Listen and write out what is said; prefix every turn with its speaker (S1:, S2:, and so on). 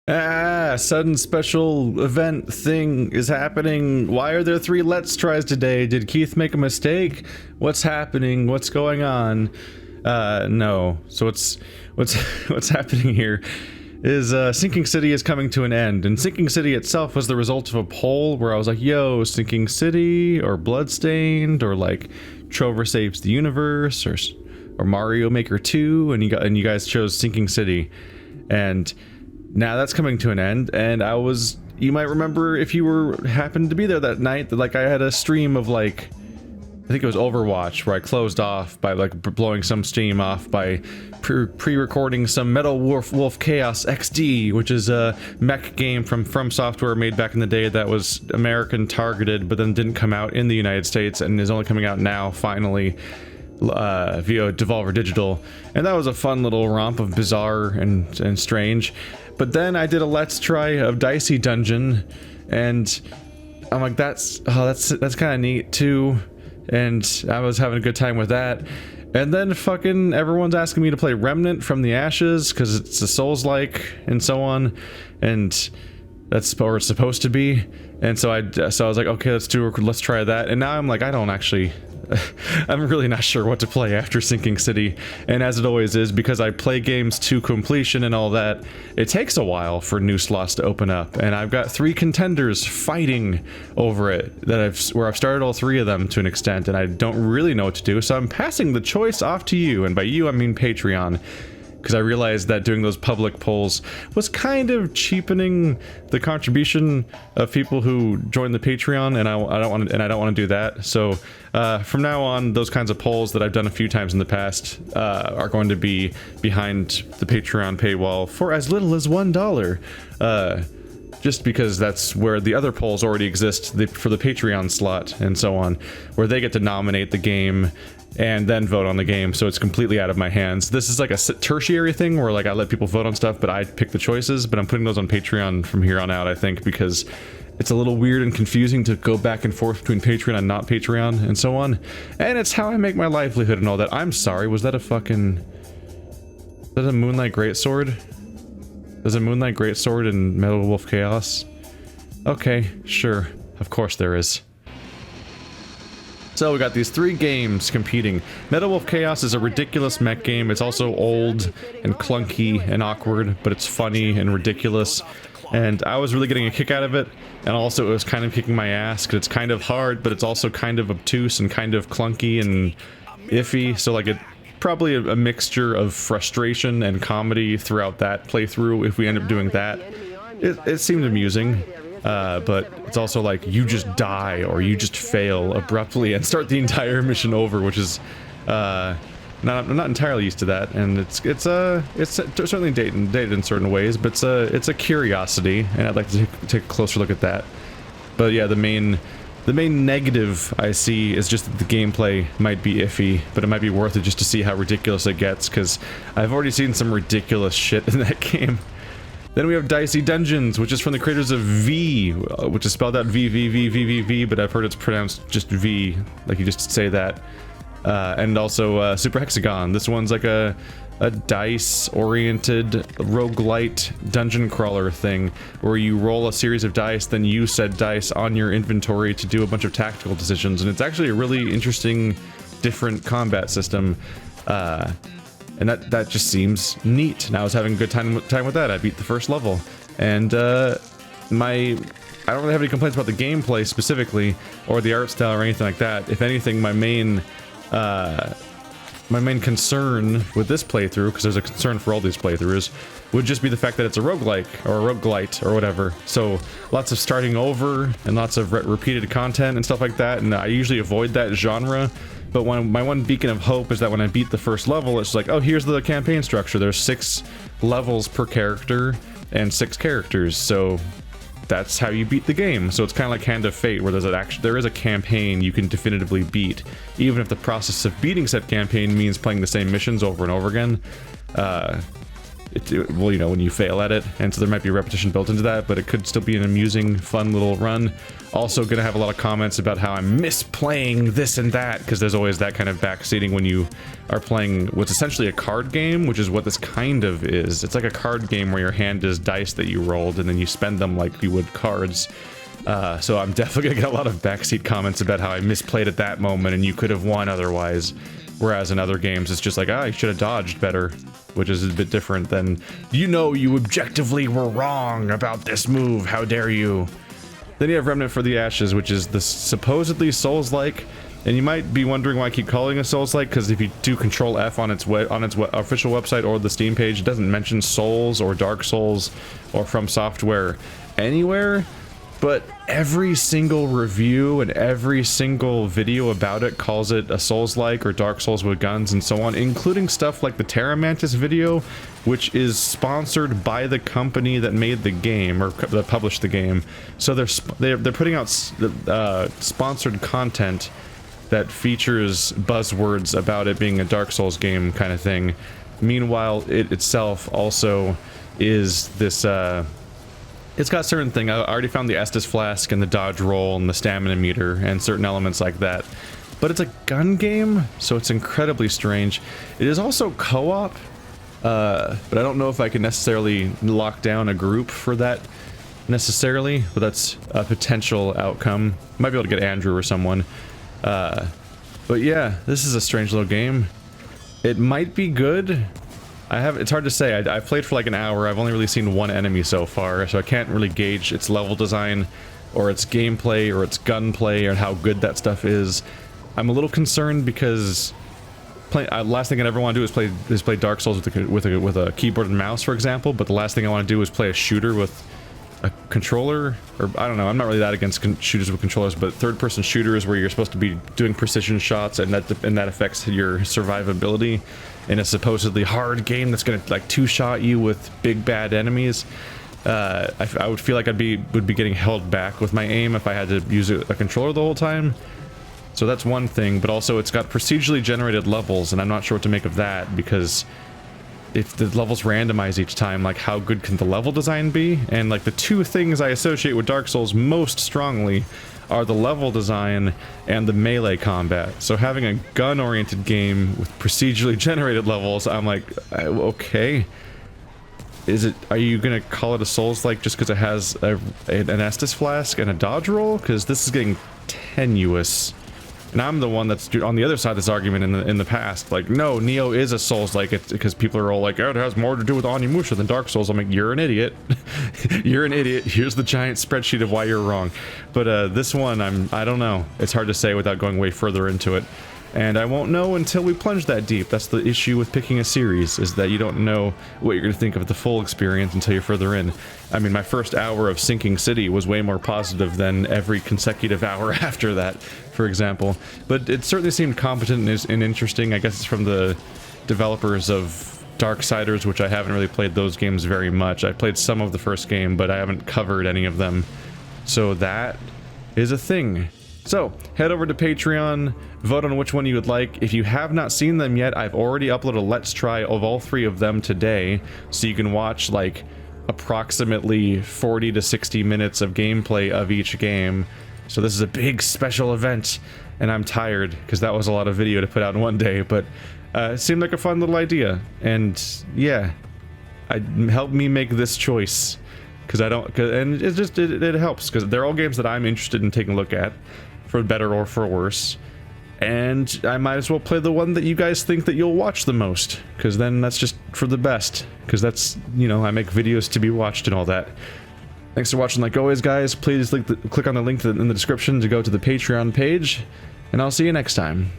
S1: Ah, sudden special event thing is happening. Why are there 3 Let's Tries today? Did Keith make a mistake? What's happening? What's going on? No. So what's happening here is Sinking City is coming to an end, and Sinking City itself was the result of a poll where I was like, yo, Sinking City or Bloodstained or like Trover Saves the Universe or Mario Maker 2, and you guys chose Sinking City. And now that's coming to an end, and you might remember if you happened to be there that night that like I had a stream of like, I think it was Overwatch, where I closed off by like blowing some steam off by pre-recording some Metal Wolf Chaos XD, which is a mech game from Software made back in the day that was American targeted, but then didn't come out in the United States and is only coming out now finally via Devolver Digital. And that was a fun little romp of bizarre and strange. But then I did a Let's Try of Dicey Dungeon, and I'm like, that's kind of neat too, and I was having a good time with that. And then fucking everyone's asking me to play Remnant from the Ashes because it's a Souls-like and so on, and that's what it's supposed to be. And so I was like, okay, let's try that. And now I'm like, I'm really not sure what to play after Sinking City, and as it always is, because I play games to completion and all that, it takes a while for new slots to open up, and I've got 3 contenders fighting over it where I've started all 3 of them to an extent, and I don't really know what to do, so I'm passing the choice off to you, and by you I mean Patreon, because I realized that doing those public polls was kind of cheapening the contribution of people who join the Patreon, and I don't want to do that. So from now on, those kinds of polls that I've done a few times in the past are going to be behind the Patreon paywall for as little as $1. Just because that's where the other polls already exist for the Patreon slot and so on, where they get to nominate the game and then vote on the game, so it's completely out of my hands. This is like a tertiary thing where like I let people vote on stuff, but I pick the choices, but I'm putting those on Patreon from here on out, I think, because it's a little weird and confusing to go back and forth between Patreon and not Patreon and so on. And it's how I make my livelihood and all that. I'm sorry, was that a Moonlight Greatsword? There's a Moonlight Greatsword in Metal Wolf Chaos? Okay, sure. Of course there is. So we got these 3 games competing. Metal Wolf Chaos is a ridiculous mech game. It's also old and clunky and awkward, but it's funny and ridiculous. And I was really getting a kick out of it. And also it was kind of kicking my ass, because it's kind of hard, but it's also kind of obtuse and kind of clunky and iffy. So like probably a mixture of frustration and comedy throughout that playthrough if we end up doing that. It seemed amusing. But it's also like you just die or you just fail abruptly and start the entire mission over, which is I'm not entirely used to that, and it's certainly dated in certain ways, but it's a curiosity, and I'd like to take a closer look at that. But yeah, the main negative I see is just that the gameplay might be iffy, but it might be worth it just to see how ridiculous it gets, because I've already seen some ridiculous shit in that game. Then we have Dicey Dungeons, which is from the creators of V, which is spelled out V, but I've heard it's pronounced just V, like you just say that. And also Super Hexagon. This one's like a dice-oriented roguelite dungeon crawler thing, where you roll a series of dice, then use said dice on your inventory to do a bunch of tactical decisions, and it's actually a really interesting, different combat system. And that just seems neat, and I was having a good time with that. I beat the first level, and I don't really have any complaints about the gameplay specifically, or the art style or anything like that. If anything, my main concern with this playthrough, because there's a concern for all these playthroughs, would just be the fact that it's a roguelike, or a roguelite, or whatever. So lots of starting over, and lots of repeated content and stuff like that, and I usually avoid that genre. But my one beacon of hope is that when I beat the first level, it's like, oh, here's the campaign structure. There's 6 levels per character and 6 characters, so that's how you beat the game. So it's kind of like Hand of Fate, where there is a campaign you can definitively beat, even if the process of beating said campaign means playing the same missions over and over again. well, you know, when you fail at it, and so there might be repetition built into that, but it could still be an amusing, fun little run. Also gonna have a lot of comments about how I'm misplaying this and that, because there's always that kind of backseating when you are playing what's essentially a card game, which is what this kind of is. It's like a card game where your hand is dice that you rolled, and then you spend them like you would cards. So I'm definitely gonna get a lot of backseat comments about how I misplayed at that moment and you could have won otherwise. Whereas in other games, it's just like, I should have dodged better, which is a bit different than, you know, you objectively were wrong about this move, how dare you. Then you have Remnant for the Ashes, which is the supposedly Souls-like, and you might be wondering why I keep calling it Souls-like, because if you do Control F on its official website or the Steam page, it doesn't mention Souls or Dark Souls or From Software anywhere. But every single review and every single video about it calls it a Souls-like or Dark Souls with guns and so on, including stuff like the Terra Mantis video, which is sponsored by the company that made the game or that published the game. So they're putting out sponsored content that features buzzwords about it being a Dark Souls game kind of thing. Meanwhile, it itself also is this it's got certain things. I already found the Estus flask and the dodge roll and the stamina meter and certain elements like that. But it's a gun game, so it's incredibly strange. It is also co-op, but I don't know if I can necessarily lock down a group for that necessarily, but that's a potential outcome. Might be able to get Andrew or someone. But yeah, this is a strange little game. It might be good. It's hard to say. I've played for like an hour. I've only really seen one enemy so far, so I can't really gauge its level design or its gameplay or its gunplay or how good that stuff is. I'm a little concerned because last thing I ever want to do is play Dark Souls with a keyboard and mouse, for example, but the last thing I want to do is play a shooter with a controller, or I don't know, I'm not really that against shooters with controllers, but third-person shooters where you're supposed to be doing precision shots and that affects your survivability in a supposedly hard game that's gonna like two-shot you with big bad enemies. I would feel like would be getting held back with my aim if I had to use a controller the whole time. So that's one thing, but also it's got procedurally generated levels, and I'm not sure what to make of that, because if the levels randomize each time, like how good can the level design be? And like the two things I associate with Dark Souls most strongly are the level design and the melee combat. So having a gun-oriented game with procedurally generated levels, I'm like, okay. Are you gonna call it a Souls-like just because it has an Estus flask and a dodge roll? Because this is getting tenuous. And I'm the one that's on the other side of this argument in the past. Like, no, Neo is a Souls-like, because people are all like, oh, it has more to do with Onimusha than Dark Souls. I'm like, you're an idiot. You're an idiot. Here's the giant spreadsheet of why you're wrong. But this one, I don't know. It's hard to say without going way further into it. And I won't know until we plunge that deep. That's the issue with picking a series, is that you don't know what you're going to think of the full experience until you're further in. I mean, my first hour of Sinking City was way more positive than every consecutive hour after that, for example. But it certainly seemed competent and interesting. I guess it's from the developers of Darksiders, which I haven't really played those games very much. I played some of the first game, but I haven't covered any of them. So that is a thing. So, head over to Patreon, vote on which one you would like. If you have not seen them yet, I've already uploaded a Let's Try of all three of them today, so you can watch, like, approximately 40 to 60 minutes of gameplay of each game. So this is a big special event, and I'm tired, because that was a lot of video to put out in one day, but it seemed like a fun little idea, and yeah, help me make this choice, because and it helps, because they're all games that I'm interested in taking a look at, for better or for worse, and I might as well play the one that you guys think that you'll watch the most, because then that's just for the best, because that's, you know, I make videos to be watched and all that. Thanks for watching like always, guys. Please click on the link in the description to go to the Patreon page, and I'll see you next time.